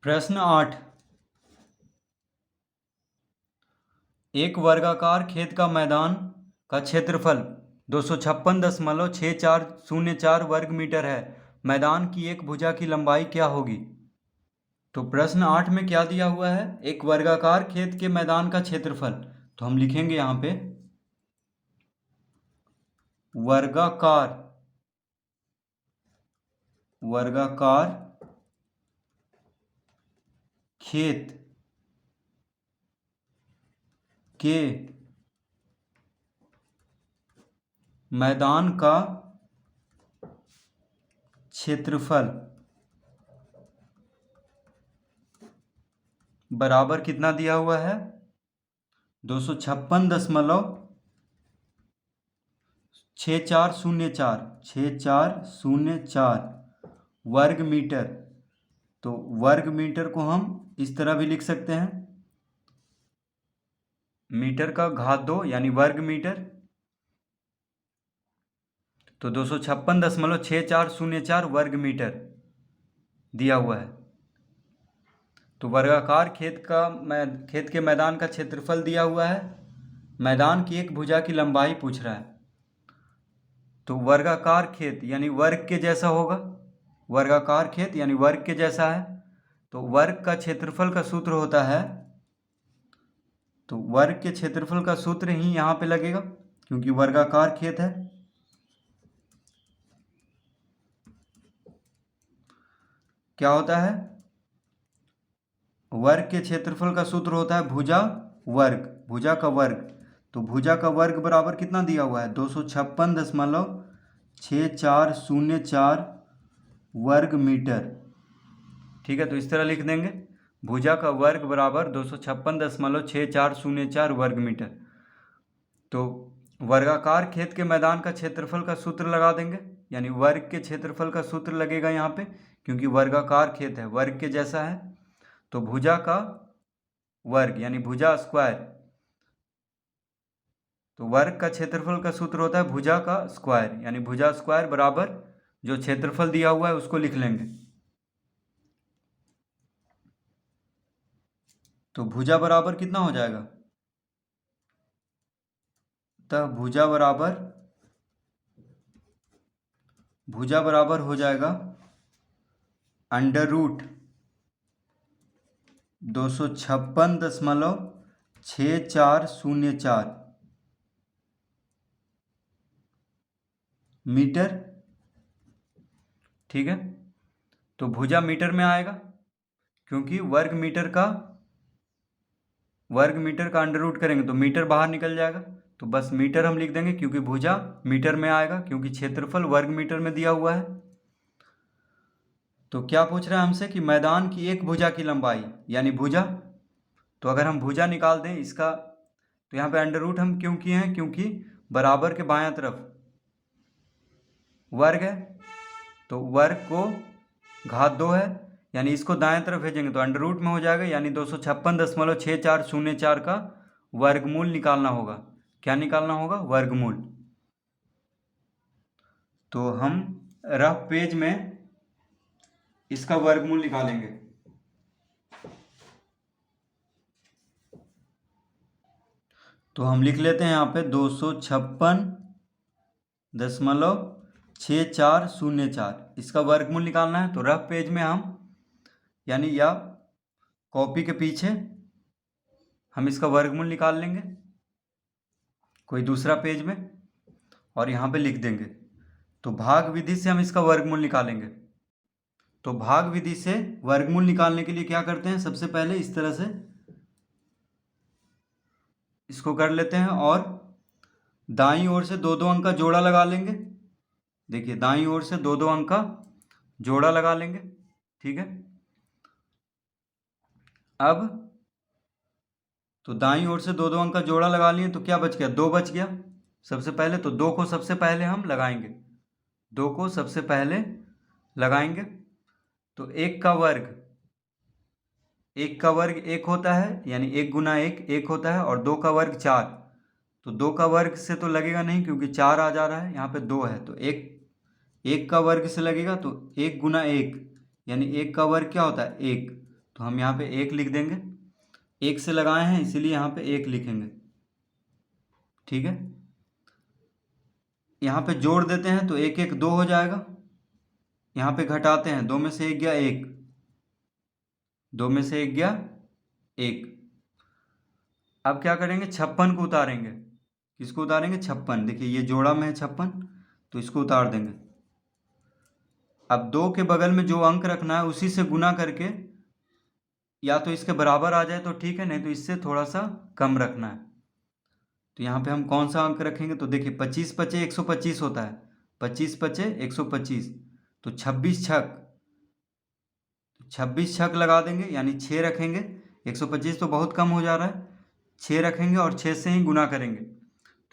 प्रश्न 8। एक वर्गाकार खेत का मैदान का क्षेत्रफल 256.6404 वर्ग मीटर है। मैदान की एक भुजा की लंबाई क्या होगी? तो प्रश्न 8 में क्या दिया हुआ है? एक वर्गाकार खेत के मैदान का क्षेत्रफल। तो हम लिखेंगे यहाँ पे वर्गाकार खेत के मैदान का क्षेत्रफल बराबर कितना दिया हुआ है? 256.6404 वर्ग मीटर। तो वर्ग मीटर को हम इस तरह भी लिख सकते हैं, मीटर का घात 2 यानी वर्ग मीटर। तो 256.6404 वर्ग मीटर दिया हुआ है। तो वर्गाकार खेत के मैदान का क्षेत्रफल दिया हुआ है। मैदान की एक भुजा की लंबाई पूछ रहा है। तो वर्गाकार खेत यानी वर्ग के जैसा होगा। वर्गाकार खेत यानी वर्ग के जैसा है। तो वर्ग का क्षेत्रफल का सूत्र होता है, तो वर्ग के क्षेत्रफल का सूत्र ही यहाँ पे लगेगा क्योंकि वर्गाकार खेत है। क्या होता है? वर्ग के क्षेत्रफल का सूत्र होता है भुजा वर्ग, भुजा का वर्ग। तो भुजा का वर्ग बराबर कितना दिया हुआ है? 256.6404 वर्ग मीटर। ठीक है, तो इस तरह लिख देंगे, भुजा का वर्ग बराबर 256.6404 वर्ग मीटर। तो वर्गाकार खेत के मैदान का क्षेत्रफल का सूत्र लगा देंगे, यानी वर्ग के क्षेत्रफल का सूत्र लगेगा यहाँ पे, क्योंकि वर्गाकार खेत है, वर्ग के जैसा है। तो भुजा का वर्ग यानी भुजा स्क्वायर। तो वर्ग का क्षेत्रफल का सूत्र होता है भुजा का स्क्वायर, यानी भुजा स्क्वायर बराबर जो क्षेत्रफल दिया हुआ है उसको लिख लेंगे। तो भुजा बराबर कितना हो जाएगा? तो भुजा बराबर हो जाएगा अंडर रूट 256.6404 मीटर। ठीक है, तो भुजा मीटर में आएगा क्योंकि वर्ग मीटर का अंडर रूट करेंगे तो मीटर बाहर निकल जाएगा। तो बस मीटर हम लिख देंगे क्योंकि भुजा मीटर में आएगा, क्योंकि क्षेत्रफल वर्ग मीटर में दिया हुआ है। तो क्या पूछ रहा है हमसे कि मैदान की एक भुजा की लंबाई यानी भुजा। तो अगर हम भुजा निकाल दें इसका, तो यहाँ पे अंडर रूट हम क्यों किए हैं? क्योंकि बराबर के बायां तरफ वर्ग है, तो वर्ग को घात 2 है, यानी इसको दाएं तरफ भेजेंगे तो अंडर रूट में हो जाएगा, यानी 256.6404 का वर्गमूल निकालना होगा। क्या निकालना होगा? वर्गमूल। तो हम रफ पेज में इसका वर्गमूल निकालेंगे। तो हम लिख लेते हैं यहाँ पे 256.6404 इसका वर्गमूल निकालना है। तो रफ पेज में हम, यानी या कॉपी के पीछे हम इसका वर्गमूल निकाल लेंगे कोई दूसरा पेज में, और यहाँ पे लिख देंगे। तो भाग विधि से हम इसका वर्गमूल निकालेंगे। तो भाग विधि से वर्गमूल निकालने के लिए क्या करते हैं? सबसे पहले इस तरह से इसको कर लेते हैं और दाईं ओर से 2-2 अंक का जोड़ा लगा लेंगे। देखिए, दाईं ओर से 2-2 अंक का जोड़ा लगा लेंगे। ठीक है, अब तो दाईं ओर से 2-2 अंक का जोड़ा लगा लिए तो क्या बच गया? 2 बच गया। सबसे पहले तो 2 को सबसे पहले हम लगाएंगे, 2 को सबसे पहले लगाएंगे। तो 1 का वर्ग 1 होता है, यानी 1 गुना 1 होता है, और 2 का वर्ग 4। तो 2 का वर्ग से तो लगेगा नहीं क्योंकि 4 आ जा रहा है, यहाँ पे 2 है, तो 1 का वर्ग से लगेगा। तो 1 गुना 1 यानी 1 का वर्ग क्या होता है? 1। तो तो हम यहाँ पे 1 लिख देंगे। 1 से लगाए हैं इसीलिए यहाँ पे 1 लिखेंगे, ठीक है। यहाँ पे जोड़ देते हैं तो 1 1 2 हो जाएगा। यहाँ पे घटाते हैं, 2 में से 1 गया 1, 2 में से 1 गया 1। अब क्या करेंगे, 56 को उतारेंगे। किसको उतारेंगे, 56। देखिए ये जोड़ा में है 56, तो इसको उतार देंगे। अब 2 के बगल में जो अंक रखना है उसी से गुना करके, या तो इसके बराबर आ जाए तो ठीक है, नहीं तो इससे थोड़ा सा कम रखना है। तो यहाँ पे हम कौन सा अंक रखेंगे, तो देखिए 25 पचे 125 होता है, 25 पचे 125, तो 26 छक, 26 छक लगा देंगे, यानी 6 रखेंगे। 125 तो बहुत कम हो जा रहा है, 6 रखेंगे और 6 से ही गुना करेंगे।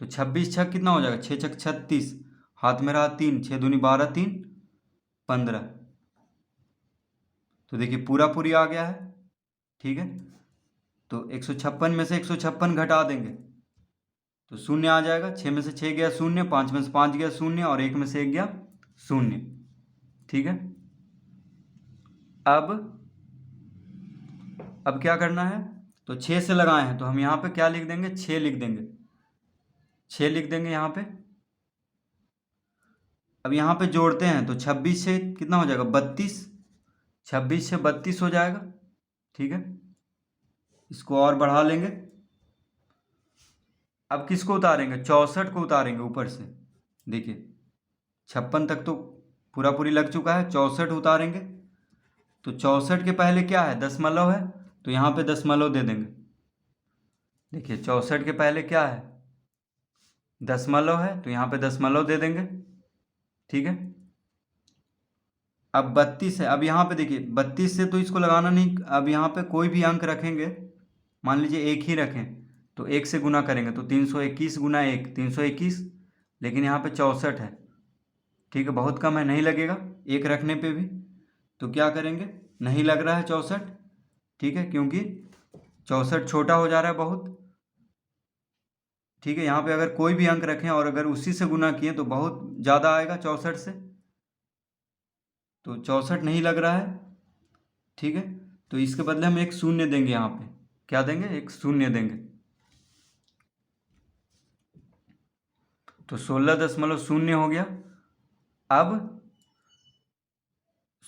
तो 26 छक कितना हो जाएगा, 6 छक 36, हाथ में रहा 3, 6 दूनी 12, 3 15। तो देखिए पूरा पूरी आ गया है, ठीक है। तो 156 में से 156 घटा देंगे तो शून्य आ जाएगा। 6 में से 6 गया शून्य, 5 में से 5 गया शून्य, और 1 में से 1 गया शून्य, ठीक है। अब क्या करना है, तो 6 से लगाए हैं तो हम यहाँ पे क्या लिख देंगे, 6 लिख देंगे, 6 लिख देंगे यहाँ पे। अब यहाँ पे जोड़ते हैं तो 26 से कितना हो जाएगा, 32, 26 से 32 हो जाएगा, ठीक है। इसको और बढ़ा लेंगे। अब किसको उतारेंगे, 64 को उतारेंगे ऊपर से। देखिए 56 तक तो पूरा पूरी लग चुका है, 64 उतारेंगे। तो 64 के पहले क्या है, दशमलव है, तो यहाँ पे दशमलव दे देंगे। देखिए 64 के पहले क्या है, दशमलव है, तो यहाँ पे दशमलव दे देंगे, ठीक है। अब 32 है, अब यहाँ पे देखिए 32 से तो इसको लगाना नहीं, अब यहाँ पे कोई भी अंक रखेंगे, मान लीजिए 1 ही रखें तो 1 से गुना करेंगे तो 321 गुना 1 321, लेकिन यहाँ पे 64 है, ठीक है, बहुत कम है, नहीं लगेगा 1 रखने पे भी। तो क्या करेंगे, नहीं लग रहा है 64, ठीक है, क्योंकि 64 छोटा हो जा रहा है बहुत, ठीक है। यहाँ पे अगर कोई भी अंक रखें और अगर उसी से गुना किए तो बहुत ज़्यादा आएगा 64 से, तो 64 नहीं लग रहा है, ठीक है। तो इसके बदले हम एक शून्य देंगे, यहाँ पे क्या देंगे, एक शून्य देंगे। तो 16.0 हो गया। अब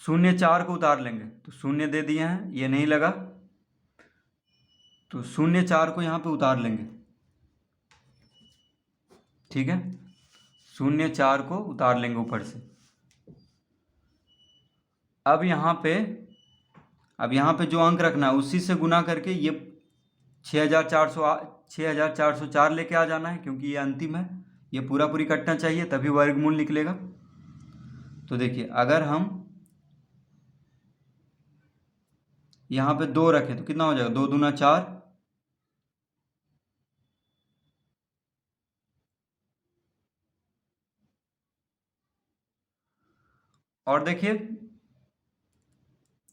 0.4 को उतार लेंगे, तो शून्य दे दिए हैं, ये नहीं लगा, तो 0.4 को यहाँ पे उतार लेंगे, ठीक है। 0.4 को उतार लेंगे ऊपर से। अब यहाँ पे जो अंक रखना है उसी से गुना करके ये 6404 लेके आ जाना है, क्योंकि ये अंतिम है, ये पूरा पूरी कटना चाहिए तभी वर्गमूल निकलेगा। तो देखिए अगर हम यहाँ पे 2 रखें तो कितना हो जाएगा, 2 दूना 4, और देखिए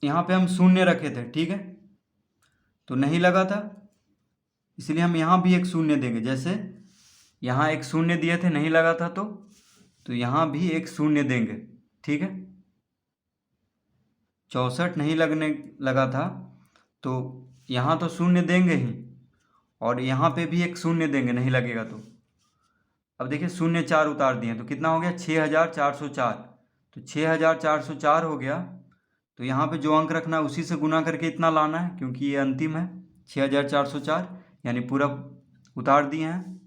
यहाँ पे हम शून्य रखे थे, ठीक है, तो नहीं लगा था, इसलिए हम यहाँ भी एक शून्य देंगे। जैसे यहाँ एक शून्य दिए थे, नहीं लगा था, तो यहाँ भी एक शून्य देंगे, ठीक है। 64 नहीं लगने लगा था तो यहाँ तो शून्य देंगे ही, और यहाँ पे भी एक शून्य देंगे, नहीं लगेगा तो। अब देखिए 0.4 उतार दिए तो कितना हो गया, 6404, तो 6404 हो गया। तो यहाँ पे जो अंक रखना है उसी से गुना करके इतना लाना है, क्योंकि ये अंतिम है 6404, यानी पूरा उतार दिए हैं।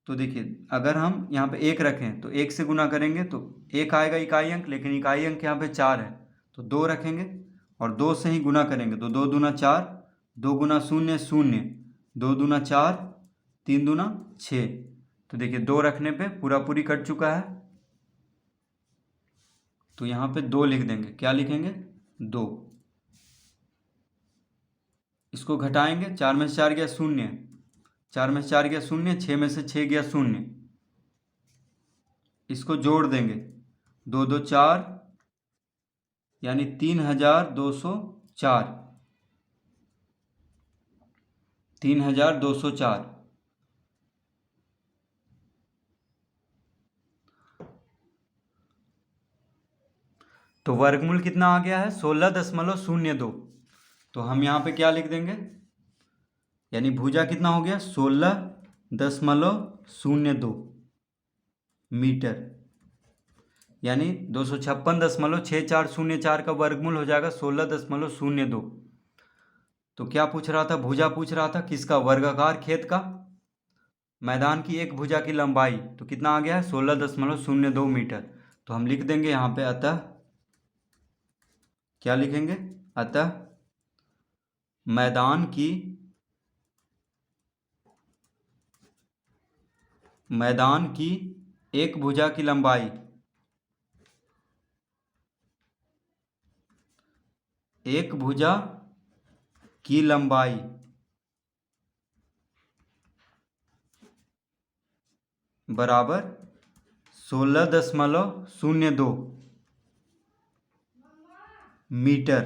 तो देखिए अगर हम यहाँ पे 1 रखें तो 1 से गुना करेंगे तो 1 आएगा इकाई अंक, लेकिन इकाई अंक यहाँ पे 4 है, तो 2 रखेंगे और 2 से ही गुना करेंगे, तो 2 दूना 4, 2 गुना 0 0, 2 दूना 4, 3 दूना 6। तो देखिए 2 रखने पे पूरा पूरी कट चुका है, तो यहाँ पे 2 लिख देंगे, क्या लिखेंगे, 2। इसको घटाएंगे, 4 में से 4 गया 0, 4 में से 4 गया 0, 6 में से 6 गया 0, इसको जोड़ देंगे, 2 2 4, यानी 3204, 3204। तो वर्गमूल कितना आ गया है 16.02। तो हम यहाँ पे क्या लिख देंगे, यानी भुजा कितना हो गया 16.02 मीटर, यानी 256.6404 का वर्गमूल हो जाएगा 16.02। तो क्या पूछ रहा था, भुजा पूछ रहा था किसका, वर्गाकार खेत का। मैदान की एक भुजा की लंबाई तो कितना आ गया है 16.02 मीटर। तो हम लिख देंगे यहाँ पे अतः, क्या लिखेंगे, अतः मैदान की एक भुजा की लंबाई बराबर 16.02 मीटर।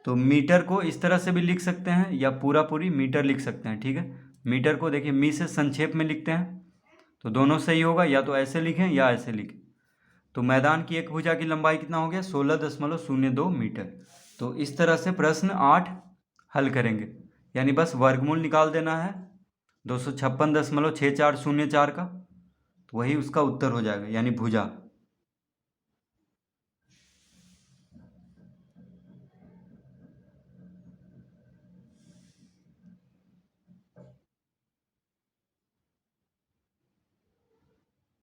तो मीटर को इस तरह से भी लिख सकते हैं या पूरा पूरी मीटर लिख सकते हैं, ठीक है। मीटर को देखिए मी से संक्षेप में लिखते हैं, तो दोनों सही होगा, या तो ऐसे लिखें या ऐसे लिखें। तो मैदान की एक भुजा की लंबाई कितना हो गया 16.02 मीटर। तो इस तरह से प्रश्न 8 हल करेंगे, यानी बस वर्गमूल निकाल देना है 256.6404 का, तो वही उसका उत्तर हो जाएगा, यानी भुजा।